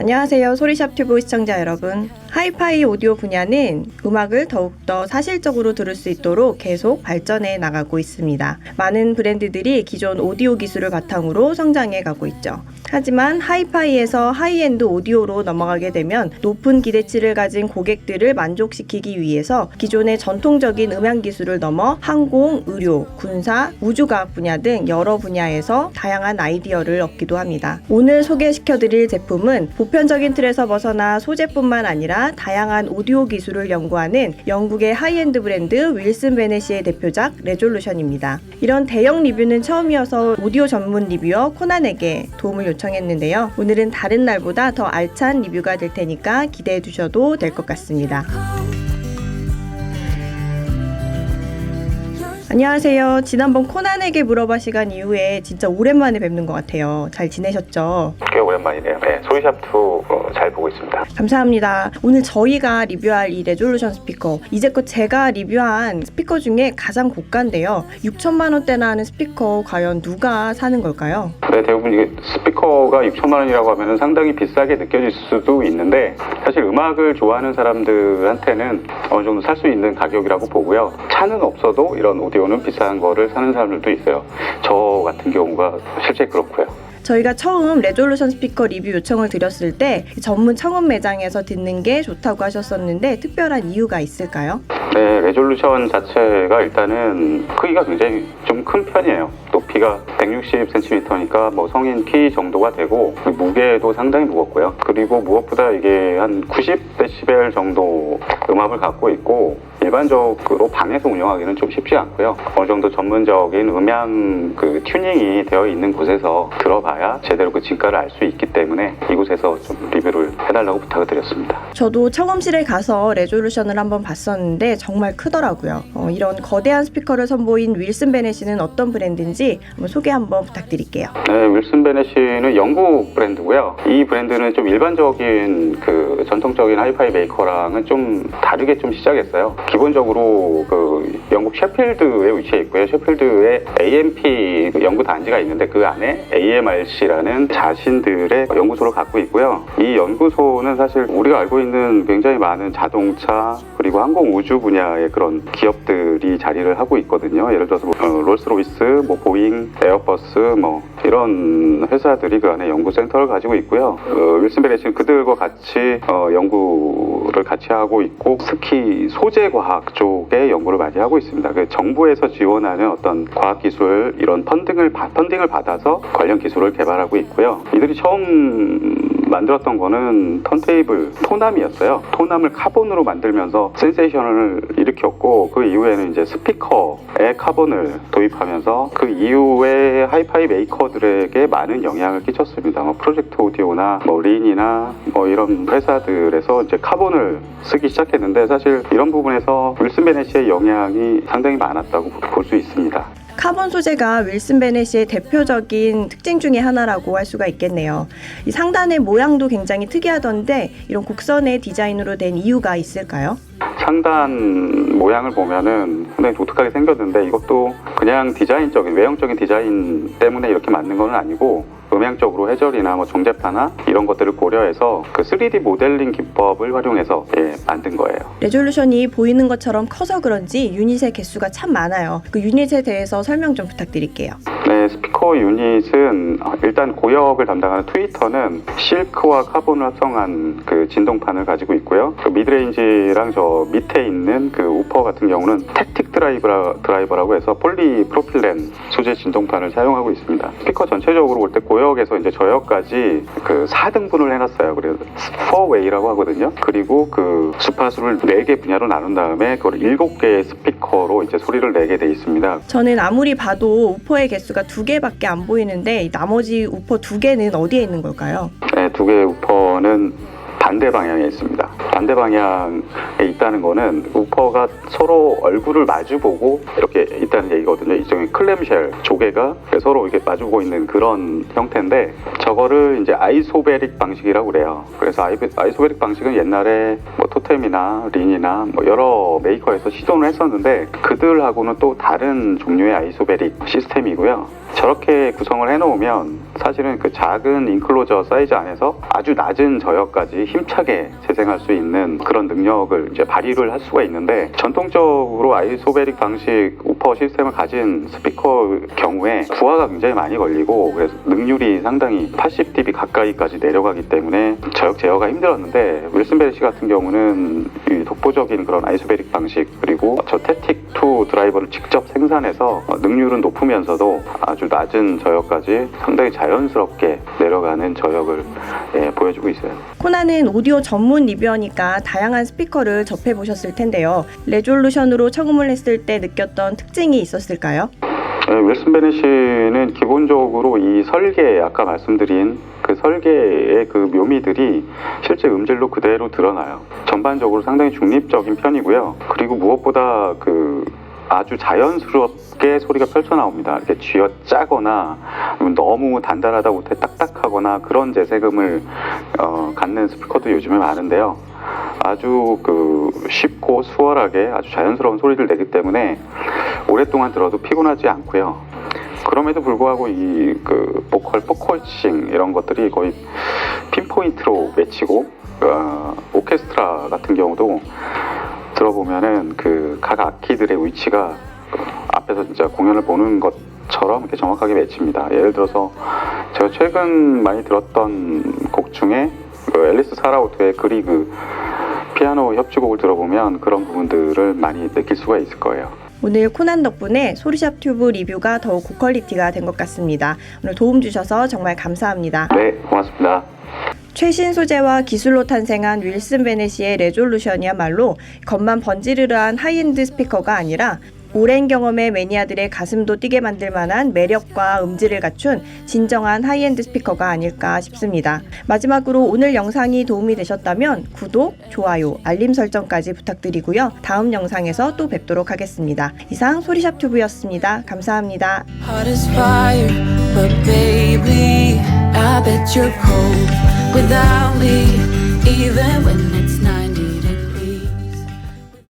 안녕하세요. 소리샵 튜브 시청자 여러분. 하이파이 오디오 분야는 음악을 더욱더 사실적으로 들을 수 있도록 계속 발전해 나가고 있습니다. 많은 브랜드들이 기존 오디오 기술을 바탕으로 성장해 가고 있죠. 하지만 하이파이에서 하이엔드 오디오로 넘어가게 되면 높은 기대치를 가진 고객들을 만족시키기 위해서 기존의 전통적인 음향 기술을 넘어 항공, 의료, 군사, 우주과학 분야 등 여러 분야에서 다양한 아이디어를 얻기도 합니다. 오늘 소개시켜드릴 제품은 보편적인 틀에서 벗어나 소재뿐만 아니라 다양한 오디오 기술을 연구하는 영국의 하이엔드 브랜드 윌슨 베넷의 대표작 레졸루션입니다. 이런 대형 리뷰는 처음이어서 오디오 전문 리뷰어 코난에게 도움을 요청했는데요. 오늘은 다른 날보다 더 알찬 리뷰가 될 테니까 기대해 두셔도 될 것 같습니다. 안녕하세요. 지난번 코난에게 물어봐 시간 이후에 진짜 오랜만에 뵙는 것 같아요. 잘 지내셨죠? 꽤 오랜만이네요. 네, 소리샵2 잘 보고 있습니다. 감사합니다. 오늘 저희가 리뷰할 이 레졸루션 스피커, 이제껏 제가 리뷰한 스피커 중에 가장 고가인데요. 6천만 원대나 하는 스피커 과연 누가 사는 걸까요? 네, 대부분 이게 스피커가 6천만 원이라고 하면 상당히 비싸게 느껴질 수도 있는데 사실 음악을 좋아하는 사람들한테는 어느 정도 살 수 있는 가격이라고 보고요. 차는 없어도 이런 오디오는 비싼 거를 사는 사람들도 있어요. 저 같은 경우가 실제 그렇고요. 저희가 처음 레졸루션 스피커 리뷰 요청을 드렸을 때 전문 청원 매장에서 듣는 게 좋다고 하셨었는데 특별한 이유가 있을까요? 네, 레졸루션 자체가 일단은 크기가 굉장히 좀 큰 편이에요. 높이가 160cm니까 뭐 성인 키 정도가 되고 무게도 상당히 무겁고요. 그리고 무엇보다 이게 한 90dB 정도 음압을 갖고 있고 일반적으로 방에서 운영하기는 좀 쉽지 않고요. 어느 정도 전문적인 음향 튜닝이 되어 있는 곳에서 들어봐야 제대로 그 진가를 알 수 있기 때문에 이곳에서 좀 리뷰를 해달라고 부탁을 드렸습니다. 저도 청음실에 가서 레졸루션을 한번 봤었는데 정말 크더라고요. 이런 거대한 스피커를 선보인 윌슨 베넷은 어떤 브랜드인지 한번 소개 한번 부탁드릴게요. 네, 윌슨 베넷은 영국 브랜드고요. 이 브랜드는 좀 일반적인 전통적인 하이파이 메이커랑은 좀 다르게 좀 시작했어요. 기본적으로 영국 셰필드에 위치해 있고요. 셰필드에 AMP 연구 단지가 있는데 그 안에 AMRC라는 자신들의 연구소를 갖고 있고요. 이 연구소는 사실 우리가 알고 있는 굉장히 많은 자동차 그리고 항공 우주 분야의 그런 기업들이 자리를 하고 있거든요. 예를 들어서 롤스로이스, 보잉, 에어버스 이런 회사들이 그 안에 연구센터를 가지고 있고요. 윌슨 베넷은 그들과 같이 연구를 같이 하고 있고 특히 소재 과학 쪽에 연구를 많이 하고 있습니다. 정부에서 지원하는 어떤 과학기술 이런 펀딩을 받아서 관련 기술을 개발하고 있고요. 이들이 처음 만들었던 거는 턴테이블, 토남이었어요. 토남을 카본으로 만들면서 센세이션을 일으켰고 그 이후에는 이제 스피커에 카본을 도입하면서 그 이후에 하이파이 메이커들에게 많은 영향을 끼쳤습니다. 프로젝트 오디오나 린이나 이런 회사들에서 이제 카본을 쓰기 시작했는데 사실 이런 부분에서 윌슨 베넷의 영향이 상당히 많았다고 볼 수 있습니다. 카본 소재가 윌슨 베넷의 대표적인 특징 중에 하나라고 할 수가 있겠네요. 이 상단의 모양도 굉장히 특이하던데 이런 곡선의 디자인으로 된 이유가 있을까요? 상단 모양을 보면은 상당히 독특하게 생겼는데 이것도 그냥 외형적인 디자인 때문에 이렇게 만든 건 아니고 음향적으로 해절이나 정제파나 이런 것들을 고려해서 3D 모델링 기법을 활용해서 만든 거예요. 레졸루션이 보이는 것처럼 커서 그런지 유닛의 개수가 참 많아요. 그 유닛에 대해서 설명 좀 부탁드릴게요. 네, 스피커 유닛은 일단 고역을 담당하는 트위터는 실크와 카본을 합성한 진동판을 가지고 있고요. 미드레인지랑 저 밑에 있는 우퍼 같은 경우는 택틱 드라이버라고 해서 폴리프로필렌 소재 진동판을 사용하고 있습니다. 스피커 전체적으로 볼 때 고역에서 이제 저역까지 4등분을 해놨어요. 그래서 4웨이라고 하거든요. 그리고 주파수를 4개 분야로 나눈 다음에 그걸 7개의 스피커로 이제 소리를 내게 돼 있습니다. 저는 아무리 봐도 우퍼의 개수가 2개밖에 안 보이는데 나머지 우퍼 2개는 어디에 있는 걸까요? 네, 2개의 우퍼는 반대 방향에 있습니다. 반대 방향에 있다는 거는 우퍼가 서로 얼굴을 마주보고 이렇게 있다는 얘기거든요. 일종의 클램쉘 조개가 서로 이렇게 마주보고 있는 그런 형태인데 저거를 이제 아이소베릭 방식이라고 그래요. 그래서 아이소베릭 방식은 옛날에 토템이나 린이나 여러 메이커에서 시도를 했었는데 그들하고는 또 다른 종류의 아이소베릭 시스템이고요. 저렇게 구성을 해놓으면 사실은 그 작은 인클로저 사이즈 안에서 아주 낮은 저역까지 힘차게 재생할 수 있는 그런 능력을 이제 발휘를 할 수가 있는데, 전통적으로 아이소베릭 방식 우퍼 시스템을 가진 스피커 경우에 부하가 굉장히 많이 걸리고, 그래서 능률이 상당히 80dB 가까이까지 내려가기 때문에 저역 제어가 힘들었는데, 윌슨 베네시 같은 경우는 이 독보적인 그런 아이소베릭 방식, 그리고 저 테틱2 드라이버를 직접 생산해서 능률은 높으면서도 아주 낮은 저역까지 상당히 자연스럽게 내려가는 저역을 보여주고 있어요. 코나는 오디오 전문 리뷰어니까 다양한 스피커를 접해보셨을 텐데요. 레졸루션으로 처음을 했을 때 느꼈던 특징이 있었을까요? 윌슨 베네시는 기본적으로 이 설계, 아까 말씀드린 그 설계의 그 묘미들이 실제 음질로 그대로 드러나요. 전반적으로 상당히 중립적인 편이고요. 그리고 무엇보다 그 아주 자연스럽게 소리가 펼쳐나옵니다. 이렇게 쥐어짜거나 너무 단단하다 못해 딱딱하거나 그런 재새금을 갖는 스피커도 요즘에 많은데요. 아주 그 쉽고 수월하게 아주 자연스러운 소리를 내기 때문에 오랫동안 들어도 피곤하지 않고요. 그럼에도 불구하고 이 그 보컬 포커싱 이런 것들이 거의 핀포인트로 맺히고, 오케스트라 같은 경우도 들어보면은 그 각 악기들의 위치가 앞에서 진짜 공연을 보는 것처럼 이렇게 정확하게 맺힙니다. 예를 들어서 제가 최근 많이 들었던 곡 중에 그 앨리스 사라우트의 그리그 피아노 협주곡을 들어보면 그런 부분들을 많이 느낄 수가 있을 거예요. 오늘 코난 덕분에 소리샵 튜브 리뷰가 더욱 고퀄리티가 된 것 같습니다. 오늘 도움 주셔서 정말 감사합니다. 네, 고맙습니다. 최신 소재와 기술로 탄생한 윌슨 베네시의 레졸루션이야말로 겉만 번지르르한 하이엔드 스피커가 아니라 오랜 경험의 매니아들의 가슴도 뛰게 만들 만한 매력과 음질을 갖춘 진정한 하이엔드 스피커가 아닐까 싶습니다. 마지막으로 오늘 영상이 도움이 되셨다면 구독, 좋아요, 알림 설정까지 부탁드리고요. 다음 영상에서 또 뵙도록 하겠습니다. 이상 소리샵 튜브였습니다. 감사합니다. Heart is fire, but baby, I bet you're cold without me, even when it's night.